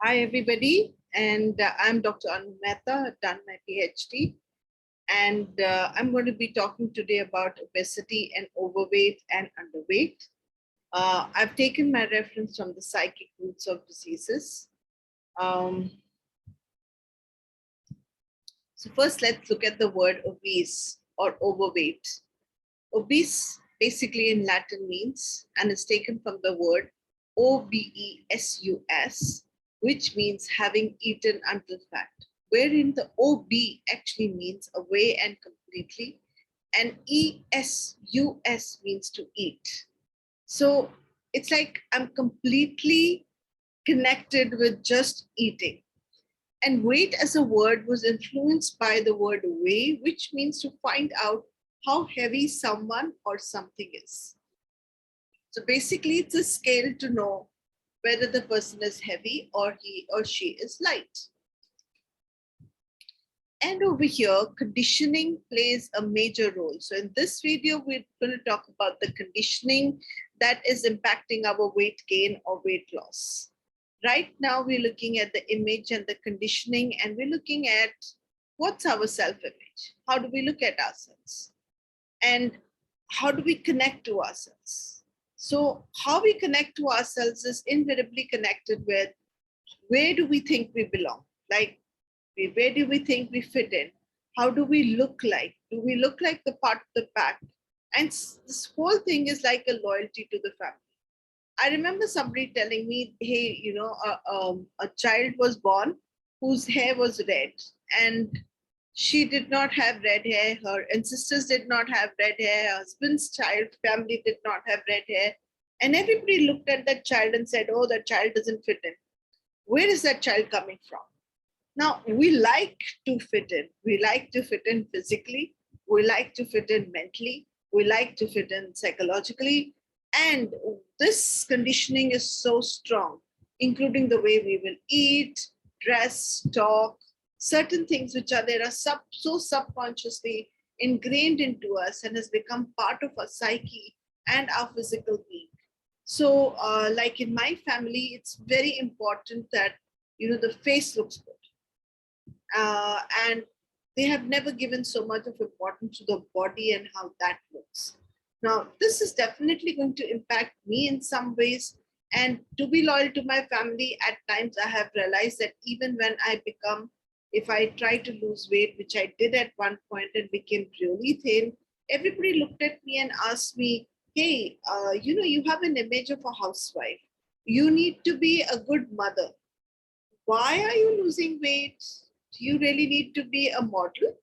Hi, everybody, and I'm Dr. Anu Mehta. I've done my PhD, and I'm going to be talking today about obesity and overweight and underweight. I've taken my reference from the psychic roots of diseases. Um, so first, let's look at the word obese or overweight. Obese basically in Latin means, and is taken from the word obesus, which means having eaten until fat, wherein the ob actually means away and completely, and esus means to eat. So it's like I'm completely connected with just eating. And weight as a word was influenced by the word weigh, which means to find out how heavy someone or something is. So basically, it's a scale to know whether the person is heavy or he or she is light. And over here, conditioning plays a major role. So in this video, we're going to talk about the conditioning that is impacting our weight gain or weight loss. Right now, we're looking at the image and the conditioning, and we're looking at what's our self-image? How do we look at ourselves? And how do we connect to ourselves? So how we connect to ourselves is invariably connected with where do we think we belong? Like, where do we think we fit in? How do we look like? Do we look like the part of the pack? And this whole thing is like a loyalty to the family. I remember somebody telling me, hey, a child was born whose hair was red, and she did not have red hair. Her ancestors did not have red hair. Her husband's child family did not have red hair. And everybody looked at that child and said, oh, that child doesn't fit in. Where is that child coming from? Now, we like to fit in. We like to fit in physically. We like to fit in mentally. We like to fit in psychologically. And this conditioning is so strong, including the way we will eat, dress, talk, certain things which are there are so subconsciously ingrained into us and has become part of our psyche and our physical being. So, like in my family, it's very important that the face looks good, and they have never given so much of importance to the body and how that looks. Now, this is definitely going to impact me in some ways. And to be loyal to my family, at times I have realized that even when if I try to lose weight, which I did at one point and became really thin, everybody looked at me and asked me, hey, you have an image of a housewife. You need to be a good mother. Why are you losing weight? Do you really need to be a model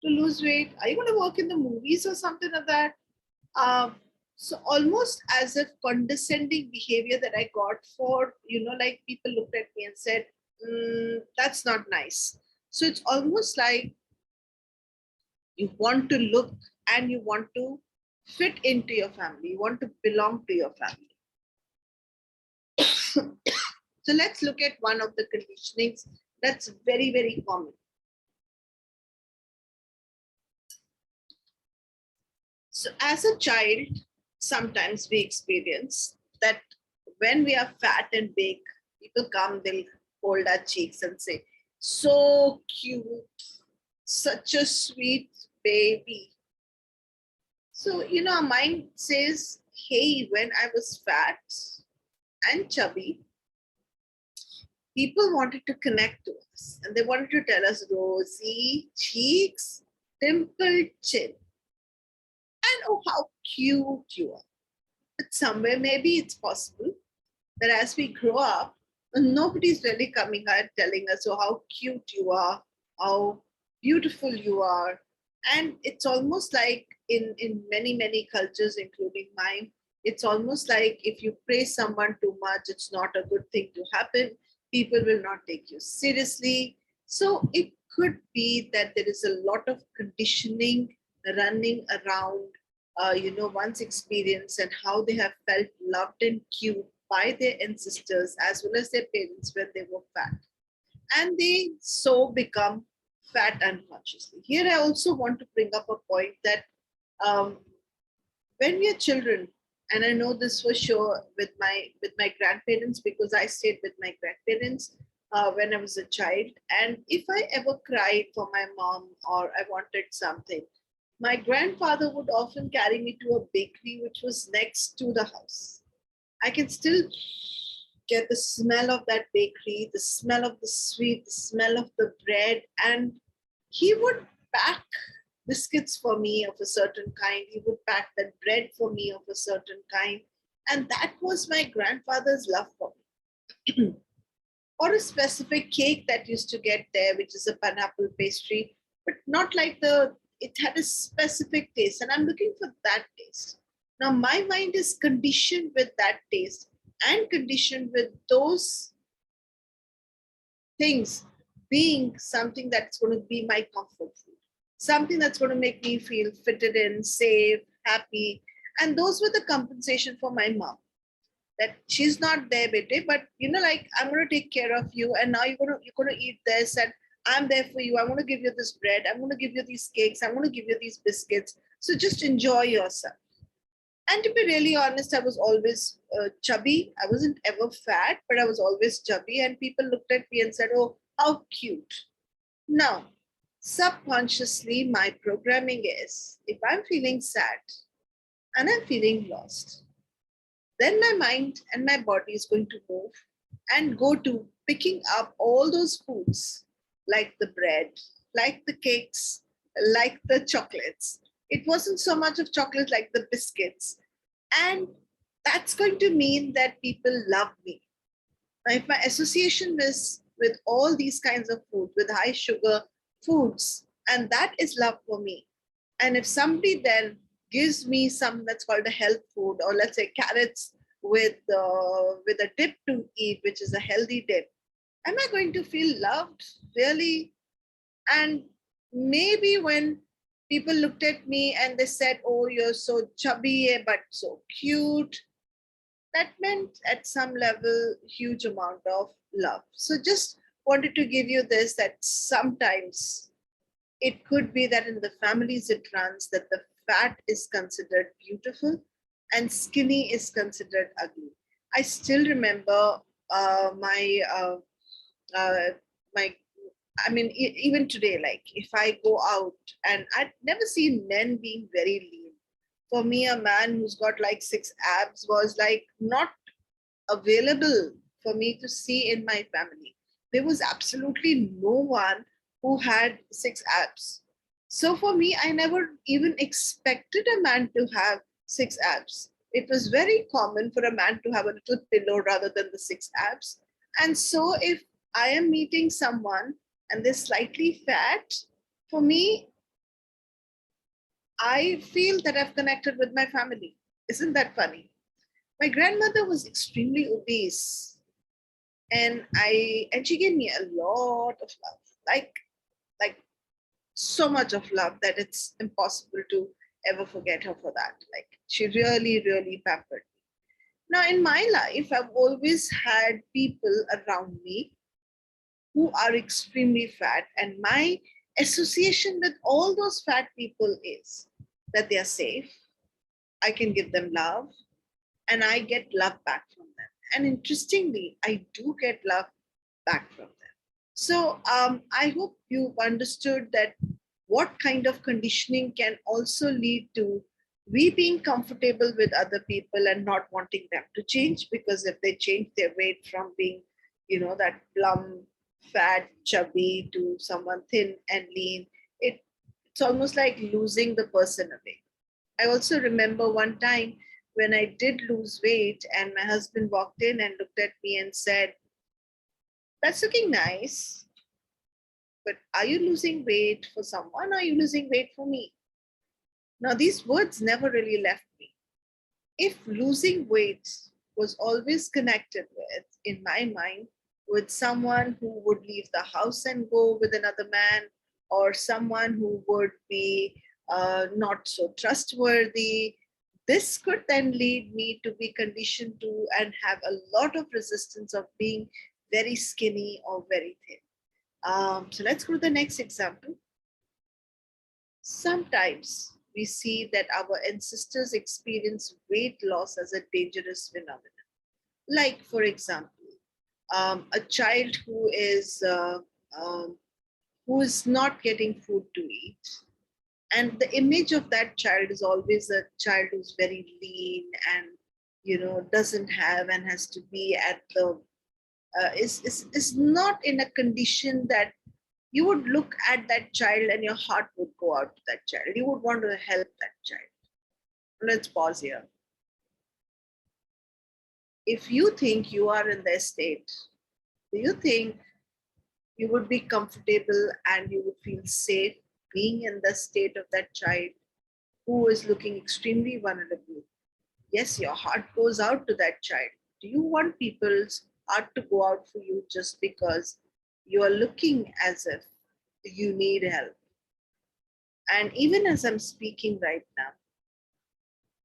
to lose weight? Are you going to work in the movies or something like that? So almost as if condescending behavior that I got for, like people looked at me and said, that's not nice. So it's almost like you want to look and you want to fit into your family. You want to belong to your family. So let's look at one of the conditionings that's very, very common. So as a child, sometimes we experience that when we are fat and big, people come, they'll hold our cheeks and say, so cute, such a sweet baby. So, our mind says, hey, when I was fat and chubby, people wanted to connect to us and they wanted to tell us rosy cheeks, dimpled chin, and oh, how cute you are. But somewhere maybe it's possible that as we grow up, nobody's really coming out telling us, oh, how cute you are, how beautiful you are. And it's almost like in many, many cultures, including mine, it's almost like if you praise someone too much, it's not a good thing to happen. People will not take you seriously. So it could be that there is a lot of conditioning running around one's experience and how they have felt loved and cute by their ancestors as well as their parents when they were fat. And they so become fat unconsciously. Here, I also want to bring up a point that um, when we are children, and I know this for sure with my grandparents because I stayed with my grandparents. when I was a child. And if I ever cried for my mom or I wanted something, my grandfather would often carry me to a bakery which was next to the house. I can still get the smell of that bakery, the smell of the sweet, the smell of the bread. And he would pack biscuits for me of a certain kind. He would pack that bread for me of a certain kind. And that was my grandfather's love for me. Or a specific cake that used to get there, which is a pineapple pastry, but not like it had a specific taste. And I'm looking for that taste. Now, my mind is conditioned with that taste and conditioned with those things being something that's going to be my comfort food, something that's going to make me feel fitted in, safe, happy. And those were the compensation for my mom, that she's not there, baby, but like, I'm going to take care of you, and now you're going to eat this, and I'm there for you. I'm going to give you this bread. I'm going to give you these cakes. I'm going to give you these biscuits. So just enjoy yourself. And to be really honest, I was always chubby. I wasn't ever fat, but I was always chubby. And people looked at me and said, "Oh, how cute." Now, subconsciously, my programming is, if I'm feeling sad and I'm feeling lost, then my mind and my body is going to move and go to picking up all those foods, like the bread, like the cakes, like the chocolates. It wasn't so much of chocolate, like the biscuits. And that's going to mean that people love me. Now, if my association is with all these kinds of food, with high sugar foods, and that is love for me, and if somebody then gives me something that's called a health food, or let's say carrots with a dip to eat, which is a healthy dip, am I going to feel loved, really? And maybe when people looked at me and they said, "Oh, you're so chubby but so cute," that meant at some level huge amount of love. So just wanted to give you this, that sometimes it could be that in the families it runs, that the fat is considered beautiful and skinny is considered ugly. I still remember uh, my even today, like if I go out, and I'd never seen men being very lean. For me, a man who's got like six abs was like not available for me to see in my family. There was absolutely no one who had six abs. So for me, I never even expected a man to have six abs. It was very common for a man to have a little pillow rather than the six abs. And so if I am meeting someone and they're slightly fat, for me, I feel that I've connected with my family. Isn't that funny? My grandmother was extremely obese, and she gave me a lot of love, like so much of love that it's impossible to ever forget her for that. Like she really, really pampered me. Now in my life, I've always had people around me who are extremely fat, and my association with all those fat people is that they are safe. I can give them love, and I get love back from them. And interestingly, I do get love back from them. So I hope you've understood that what kind of conditioning can also lead to we being comfortable with other people and not wanting them to change, because if they change their weight from being, that plump, fat, chubby to someone thin and lean, it's almost like losing the person away. I also remember one time when I did lose weight and my husband walked in and looked at me and said, "That's looking nice, but are you losing weight for someone or are you losing weight for me?" Now, these words never really left me. If losing weight was always connected with, in my mind, with someone who would leave the house and go with another man, or someone who would be not so trustworthy, this could then lead me to be conditioned to and have a lot of resistance of being very skinny or very thin. So let's go to the next example. Sometimes we see that our ancestors experience weight loss as a dangerous phenomenon. Like, for example, a child um, who is not getting food to eat, and the image of that child is always a child who's very lean and doesn't have and has to be at the is not in a condition that you would look at that child and your heart would go out to that child. You would want to help that child. Let's pause here. If you think you are in their state, do you think you would be comfortable and you would feel safe being in the state of that child who is looking extremely vulnerable? Yes, your heart goes out to that child. Do you want people's heart to go out for you just because you are looking as if you need help? And even as I'm speaking right now,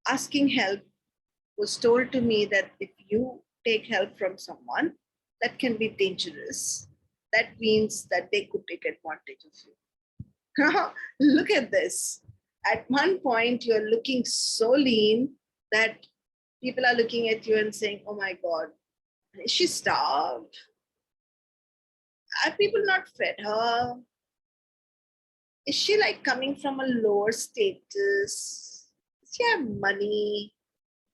asking help was told to me that if you take help from someone, that can be dangerous. That means that they could take advantage of you. Look at this. At one point, you're looking so lean that people are looking at you and saying, oh my God, is she starved? Have people not fed her? Is she like coming from a lower status? Does she have money?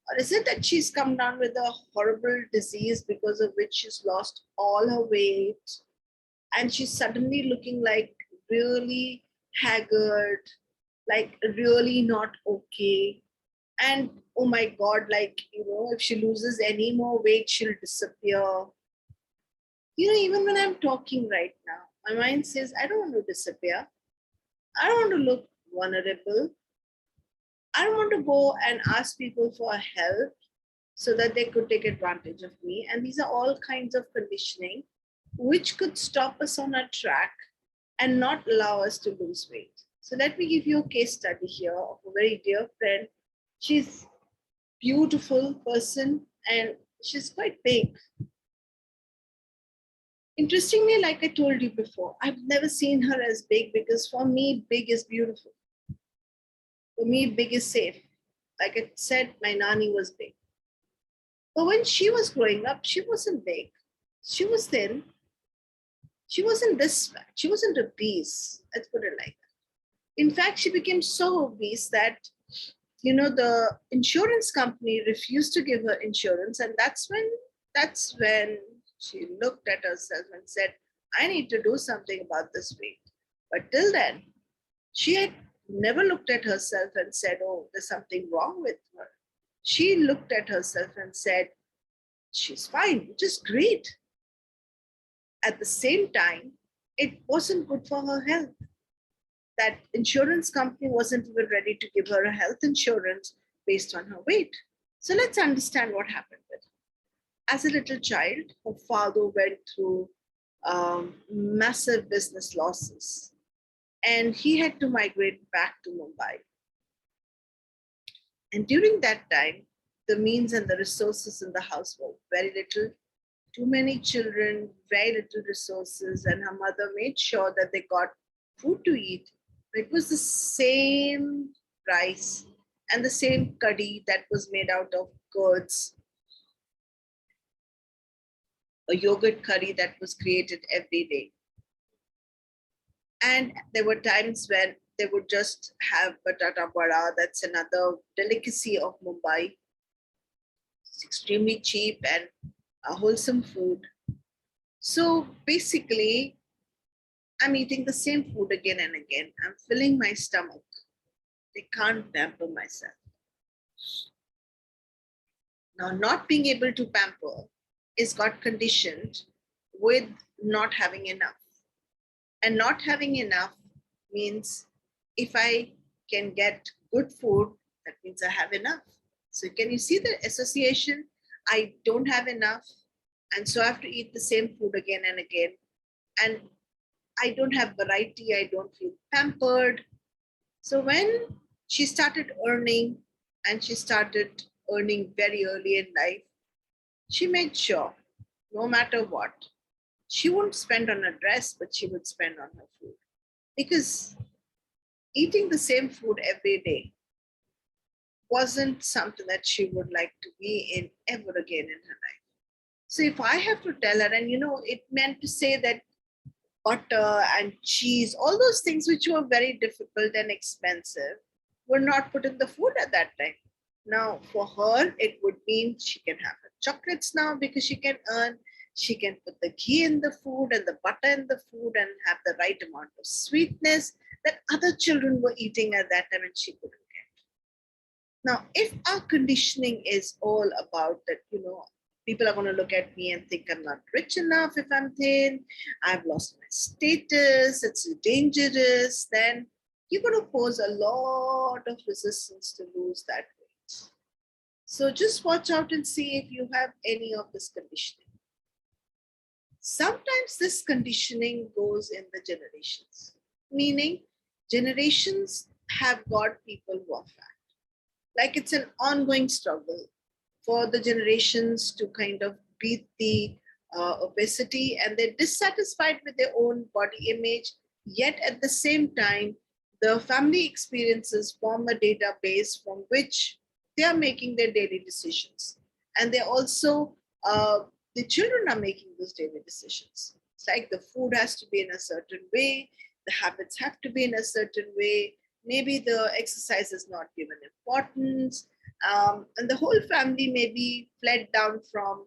Or is it that she's come down with a horrible disease because of which she's lost all her weight and she's suddenly looking like really haggard, like really not okay? And oh my God, like, if she loses any more weight, she'll disappear. Even when I'm talking right now, my mind says, I don't want to disappear. I don't want to look vulnerable. I don't want to go and ask people for help so that they could take advantage of me. And these are all kinds of conditioning which could stop us on our track and not allow us to lose weight. So let me give you a case study here of a very dear friend. She's a beautiful person and she's quite big. Interestingly, like I told you before, I've never seen her as big because for me, big is beautiful. For me, big is safe. Like I said, my nanny was big. But when she was growing up, she wasn't big. She was thin. She wasn't this fat. She wasn't obese. Let's put it like that. In fact, she became so obese that, the insurance company refused to give her insurance. And that's when she looked at herself and said, I need to do something about this weight. But till then, she had never looked at herself and said, oh, there's something wrong with her. She looked at herself and said, she's fine, which is great. At the same time, it wasn't good for her health. That insurance company wasn't even ready to give her a health insurance based on her weight. So let's understand what happened with her. As a little child, her father went through massive business losses and he had to migrate back to Mumbai. And during that time, the means and the resources in the house were very little. Too many children, very little resources, and her mother made sure that they got food to eat. It was the same rice and the same curry that was made out of curds, a yogurt curry that was created every day. And there were times when they would just have batata vada, that's another delicacy of Mumbai. It's extremely cheap and wholesome food. So basically, I'm eating the same food again and again. I'm filling my stomach. I can't pamper myself. Now, not being able to pamper is got conditioned with not having enough. And not having enough means if I can get good food, that means I have enough. So can you see the association? I don't have enough, and so I have to eat the same food again and again. And I don't have variety, I don't feel pampered. So when she started earning, and she started earning very early in life, she made sure, no matter what, she wouldn't spend on a dress, but she would spend on her food. Because eating the same food every day wasn't something that she would like to be in ever again in her life. So if I have to tell her, and it meant to say that butter and cheese, all those things which were very difficult and expensive, were not put in the food at that time. Now, for her, it would mean she can have her chocolates now because she can earn. She can put the ghee in the food and the butter in the food and have the right amount of sweetness that other children were eating at that time and she couldn't get. Now, if our conditioning is all about that, people are going to look at me and think I'm not rich enough if I'm thin, I've lost my status, it's dangerous, then you're going to pose a lot of resistance to lose that weight. So just watch out and see if you have any of this conditioning. Sometimes this conditioning goes in the generations, meaning generations have got people who are fat. Like it's an ongoing struggle for the generations to kind of beat the obesity, and they're dissatisfied with their own body image. Yet at the same time, the family experiences form a database from which they are making their daily decisions. And they're also, the children are making those daily decisions. It's like the food has to be in a certain way, the habits have to be in a certain way, maybe the exercise is not given importance, and the whole family may be fled down from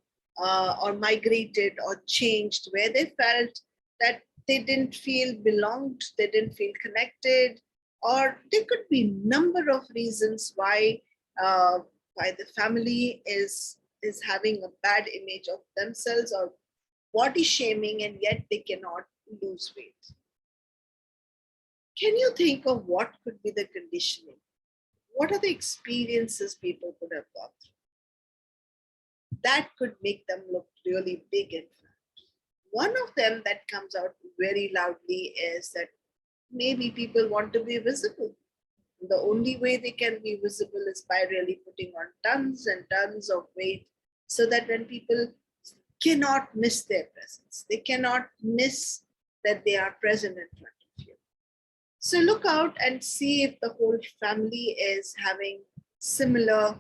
or migrated or changed where they felt that they didn't feel belonged, they didn't feel connected, or there could be number of reasons uh, why the family is having a bad image of themselves or body shaming, and yet they cannot lose weight. Can you think of what could be the conditioning? What are the experiences people could have gone through that could make them look really big and fat? One of them that comes out very loudly is that maybe people want to be visible. The only way they can be visible is by really putting on tons and tons of weight so that when people cannot miss their presence, they cannot miss that they are present in front of you. So look out and see if the whole family is having similar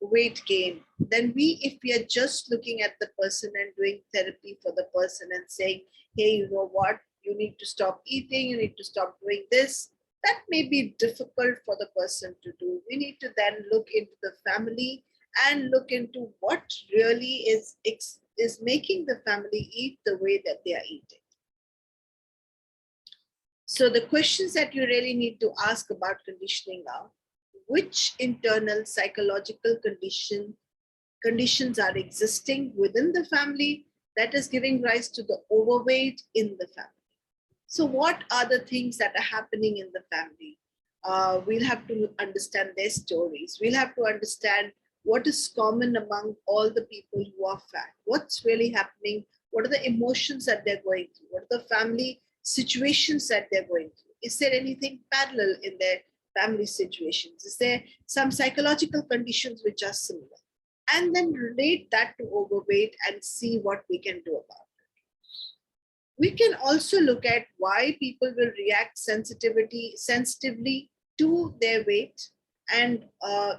weight gain. Then if we are just looking at the person and doing therapy for the person and saying, hey, you know what, you need to stop eating, you need to stop doing this, that may be difficult for the person to do. We need to then look into the family and look into what really is making the family eat the way that they are eating. So the questions that you really need to ask about conditioning are, which internal psychological conditions are existing within the family that is giving rise to the overweight in the family? So what are the things that are happening in the family? We'll have to understand their stories. We'll have to understand what is common among all the people who are fat. What's really happening? What are the emotions that they're going through? What are the family situations that they're going through? Is there anything parallel in their family situations? Is there some psychological conditions which are similar? And then relate that to overweight and see what we can do about it. We can also look at why people will react sensitively to their weight, and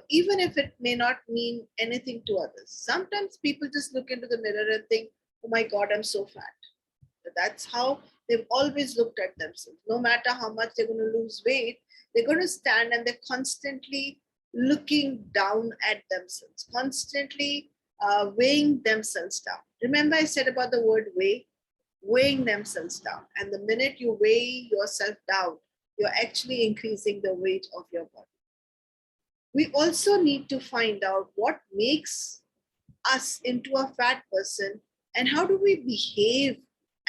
even if it may not mean anything to others. Sometimes people just look into the mirror and think, oh my God, I'm so fat. That's how they've always looked at themselves. No matter how much they're going to lose weight, they're going to stand and they're constantly looking down at themselves, constantly weighing themselves down. Remember I said about the word weigh? Weighing themselves down. And the minute you weigh yourself down, you're actually increasing the weight of your body. We also need to find out what makes us into a fat person and how do we behave,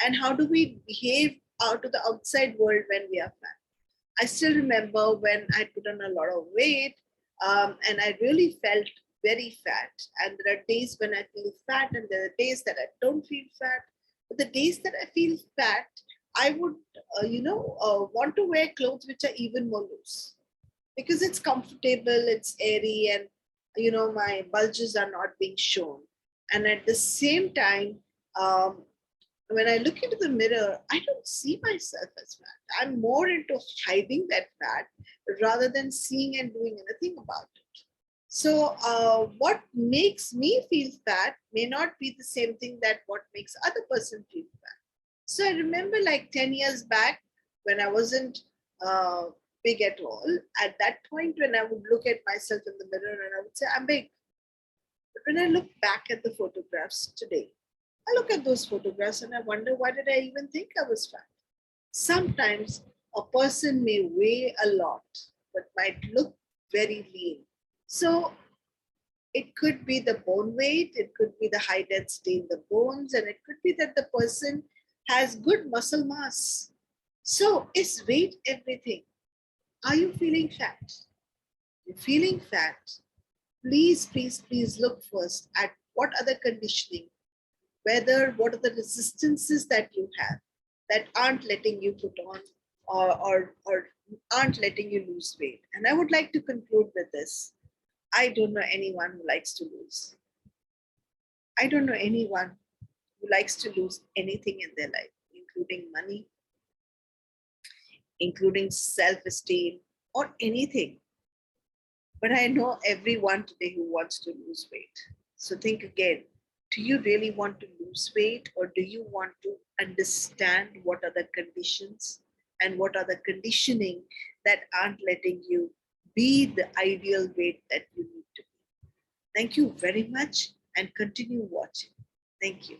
and how do we behave out to the outside world when we are fat. I still remember when I put on a lot of weight, and I really felt very fat. And there are days when I feel fat, and there are days that I don't feel fat. But the days that I feel fat, I would, want to wear clothes which are even more loose because it's comfortable, it's airy, and my bulges are not being shown. And at the same time, when I look into the mirror, I don't see myself as fat. I'm more into hiding that fat rather than seeing and doing anything about it. So what makes me feel fat may not be the same thing that what makes other person feel fat. So I remember like 10 years back when I wasn't uh, big at all, at that point when I would look at myself in the mirror and I would say, I'm big. But when I look back at the photographs today, I look at those photographs and I wonder, why did I even think I was fat? Sometimes a person may weigh a lot, but might look very lean. So it could be the bone weight, it could be the high density in the bones, and it could be that the person has good muscle mass. So is weight everything? Are you feeling fat? You're feeling fat. Please, please, please look first at what other conditioning, whether what are the resistances that you have that aren't letting you put on or aren't letting you lose weight. And I would like to conclude with this. I don't know anyone who likes to lose. I don't know anyone who likes to lose anything in their life, including money, including self esteem, or anything. But I know everyone today who wants to lose weight. So think again, do you really want to lose weight, or do you want to understand what are the conditions and what are the conditioning that aren't letting you be the ideal weight that you need to be? Thank you very much and continue watching. Thank you.